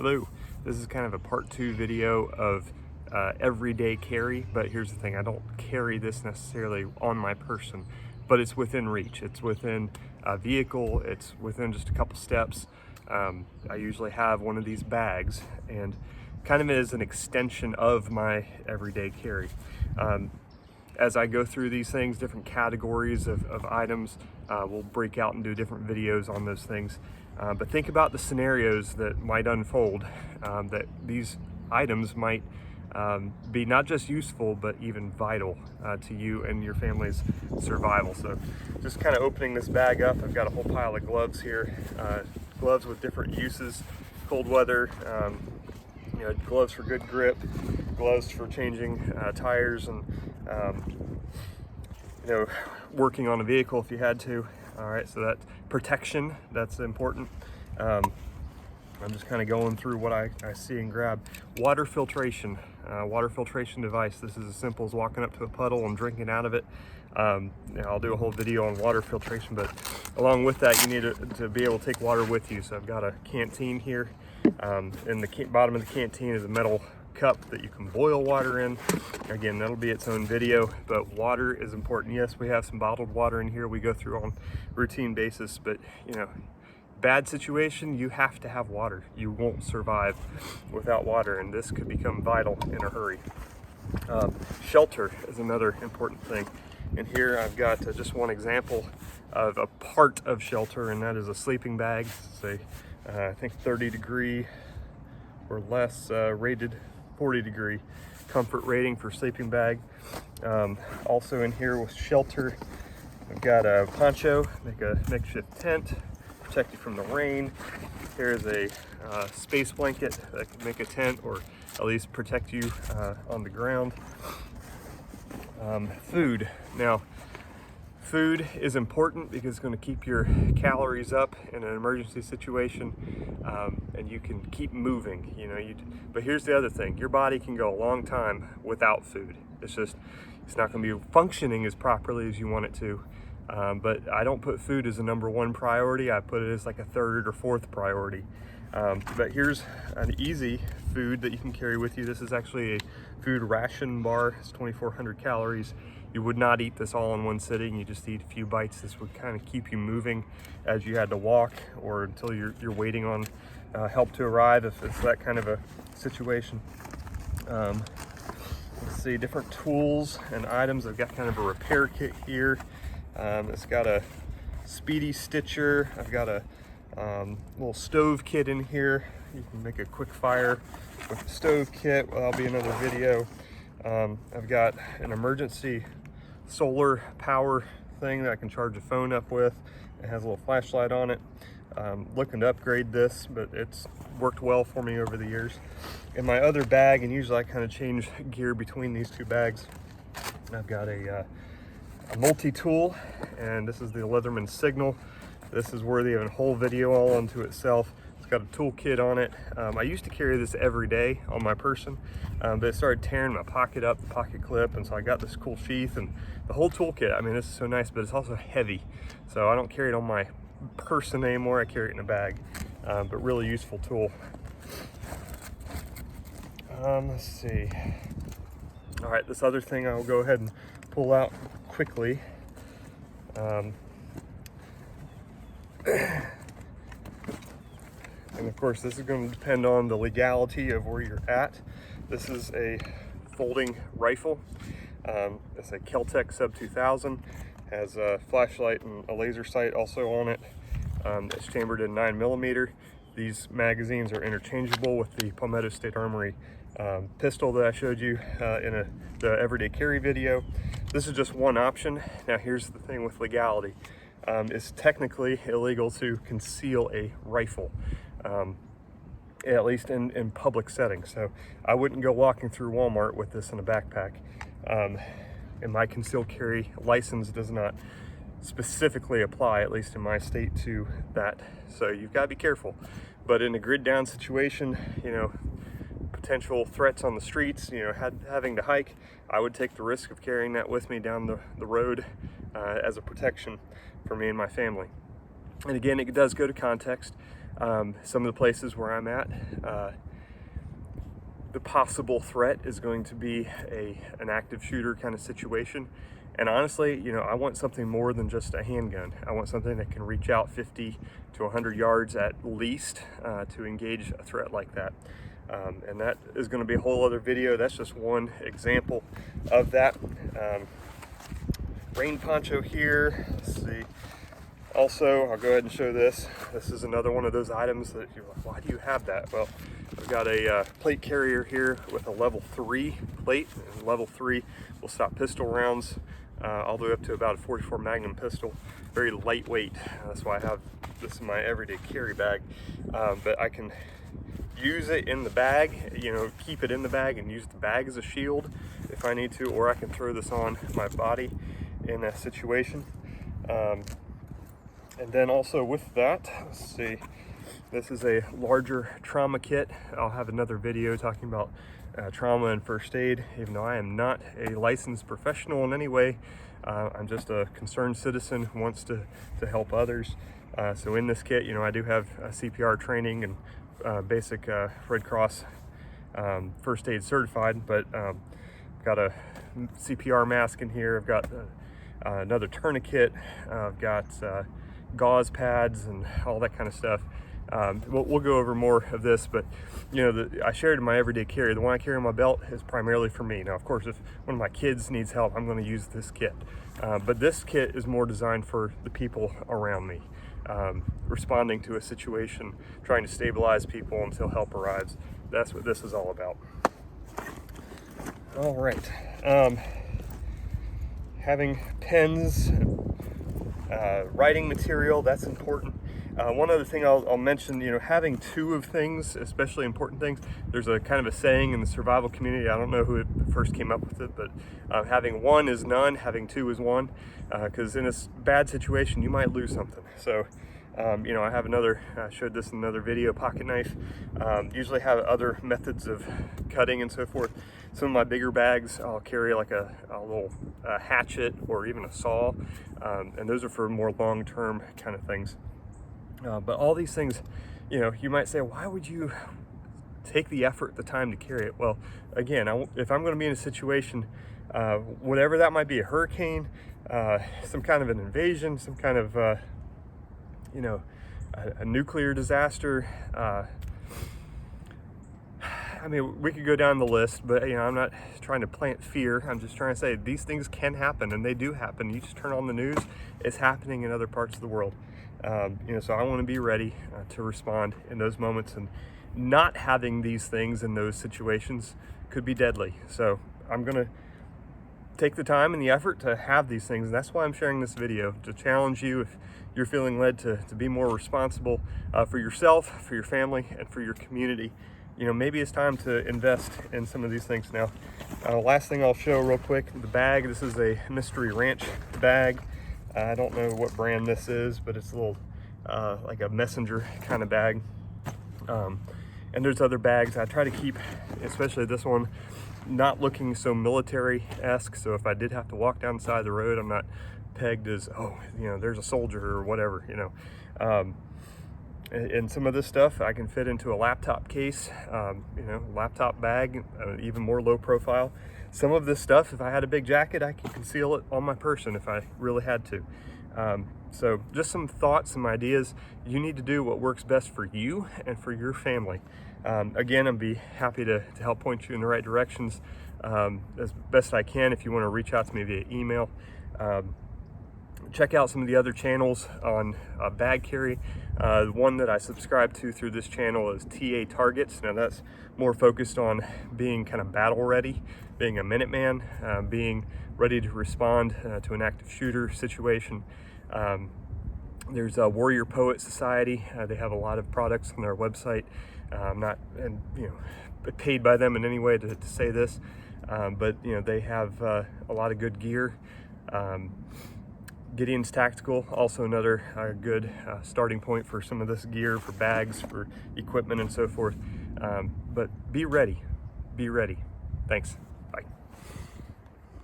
Hello, this is kind of a part 2 video of everyday carry, but here's the thing, I don't carry this necessarily on my person, but it's within reach. It's within a vehicle, it's within just a couple steps. I usually have one of these bags and kind of as an extension of my everyday carry. As I go through these things, different categories of items, we'll break out and do different videos on those things. But think about the scenarios that might unfold, that these items might be not just useful, but even vital to you and your family's survival. So just kind of opening this bag up, I've got a whole pile of gloves here, gloves with different uses, cold weather, gloves for good grip, gloves for changing tires and working on a vehicle if you had to. All right, so that protection, that's important. I'm just kind of going through what I see and grab. Water filtration device. This is as simple as walking up to a puddle and drinking out of it. I'll do a whole video on water filtration, but along with that, you need to be able to take water with you. So I've got a canteen here. In the bottom of the canteen is a metal cup that you can boil water in. Again, that'll be its own video, but water is important. Yes, we have some bottled water in here we go through on routine basis, but bad situation, you have to have water. You won't survive without water, and this could become vital in a hurry. Shelter is another important thing. And here I've got just one example of a part of shelter, and that is a sleeping bag. It's I think 30 degree or less rated, 40 degree comfort rating for sleeping bag. Also in here with shelter, I've got a poncho, make a makeshift tent, protect you from the rain. Here's a space blanket that can make a tent or at least protect you on the ground. Food. Now, food is important because it's going to keep your calories up in an emergency situation, and you can keep moving. But here's the other thing: your body can go a long time without food. It's not going to be functioning as properly as you want it to. But I don't put food as a #1 priority. I put it as like a 3rd or 4th priority. But here's an easy food that you can carry with you. This is actually a food ration bar. It's 2,400 calories. You would not eat this all in one sitting. You just eat a few bites. This would kind of keep you moving as you had to walk or until you're waiting on help to arrive, if it's that kind of a situation. Let's see, different tools and items. I've got kind of a repair kit here. It's got a speedy stitcher. I've got a little stove kit in here. You can make a quick fire with the stove kit. Well, that'll be another video. I've got an emergency solar power thing that I can charge a phone up with. It has a little flashlight on it. Looking to upgrade this, but it's worked well for me over the years. In my other bag, and usually I kind of change gear between these two bags, I've got a multi-tool, and this is the Leatherman Signal. This is worthy of a whole video all unto itself. It's got a toolkit on it. I used to carry this every day on my person, but it started tearing my pocket up, the pocket clip, and so I got this cool sheath and the whole toolkit. I mean, this is so nice, but it's also heavy, so I don't carry it on my person anymore. I carry it in a bag, but really useful tool. Let's see. All right, this other thing I'll go ahead and pull out quickly. And of course, this is going to depend on the legality of where you're at. This is a folding rifle. It's a Kel-Tec Sub 2000. Has a flashlight and a laser sight also on it. It's chambered in 9mm. These magazines are interchangeable with the Palmetto State Armory pistol that I showed you in the everyday carry video. This is just one option. Now here's the thing with legality. It's technically illegal to conceal a rifle, at least in public settings. So I wouldn't go walking through Walmart with this in a backpack. And my concealed carry license does not specifically apply, at least in my state, to that. So you've got to be careful. But in a grid down situation, potential threats on the streets, having to hike, I would take the risk of carrying that with me down the road as a protection for me and my family. And again, it does go to context. Some of the places where I'm at, the possible threat is going to be an active shooter kind of situation. And honestly, you know, I want something more than just a handgun. I want something that can reach out 50 to 100 yards at least to engage a threat like that. And that is going to be a whole other video. That's just one example of that. Rain poncho here. Let's see. Also, I'll go ahead and show this. This is another one of those items that you're like, why do you have that? Well, I've got a plate carrier here with a level 3 plate. And level 3 will stop pistol rounds all the way up to about a 44 Magnum pistol. Very lightweight. That's why I have this in my everyday carry bag. But I can use it in the bag, you know, keep it in the bag and use the bag as a shield if I need to, or I can throw this on my body in a situation. And then also with that, let's see, this is a larger trauma kit. I'll have another video talking about trauma and first aid, even though I am not a licensed professional in any way. I'm just a concerned citizen who wants to help others. So in this kit, you know, I do have CPR training and basic Red Cross first aid certified, but got a CPR mask in here. I've got another tourniquet. I've got gauze pads and all that kind of stuff. We'll go over more of this, but you know, I shared in my everyday carry. The one I carry on my belt is primarily for me. Now, of course, if one of my kids needs help, I'm going to use this kit. But this kit is more designed for the people around me, responding to a situation, trying to stabilize people until help arrives. That's what this is all about. All right. Having pens, writing material, that's important. One other thing I'll mention, you know, having two of things, especially important things. There's a kind of a saying in the survival community. I don't know who first came up with it, but having one is none, having two is one. Because in a bad situation, you might lose something. So, you know, I have I showed this in another video, pocket knife. Usually have other methods of cutting and so forth. Some of my bigger bags, I'll carry like a little hatchet or even a saw. And those are for more long-term kind of things. But all these things, you know, you might say, why would you take the effort, the time to carry it? Well, again, if I'm going to be in a situation, whatever that might be, a hurricane, some kind of an invasion, some kind of, you know, a nuclear disaster. I mean, we could go down the list, but you know, I'm not trying to plant fear. I'm just trying to say these things can happen, and they do happen. You just turn on the news; it's happening in other parts of the world. You know, so I want to be ready to respond in those moments, and not having these things in those situations could be deadly. So I'm going to take the time and the effort to have these things, and that's why I'm sharing this video, to challenge you if you're feeling led to be more responsible for yourself, for your family, and for your community. You know, maybe it's time to invest in some of these things now. Last thing I'll show real quick, the bag. This is a Mystery Ranch bag. I don't know what brand this is, but it's a little like a messenger kind of bag. And there's other bags. I try to keep, especially this one, not looking so military-esque. So if I did have to walk down the side of the road, I'm not pegged as, oh, you know, there's a soldier or whatever, you know. And some of this stuff I can fit into a laptop case, you know, laptop bag, even more low profile. Some of this stuff, if I had a big jacket, I could conceal it on my person if I really had to. So just some thoughts, some ideas. You need to do what works best for you and for your family. Again, I'd be happy to help point you in the right directions as best I can if you want to reach out to me via email. Check out some of the other channels on bag carry. The one that I subscribe to through this channel is TA Targets. Now that's more focused on being kind of battle ready, being a Minuteman, being ready to respond to an active shooter situation. There's a Warrior Poet Society. They have a lot of products on their website. I'm not, you know, paid by them in any way to say this, but you know, they have a lot of good gear. Gideon's Tactical, also another good starting point for some of this gear, for bags, for equipment and so forth. But be ready. Be ready. Thanks.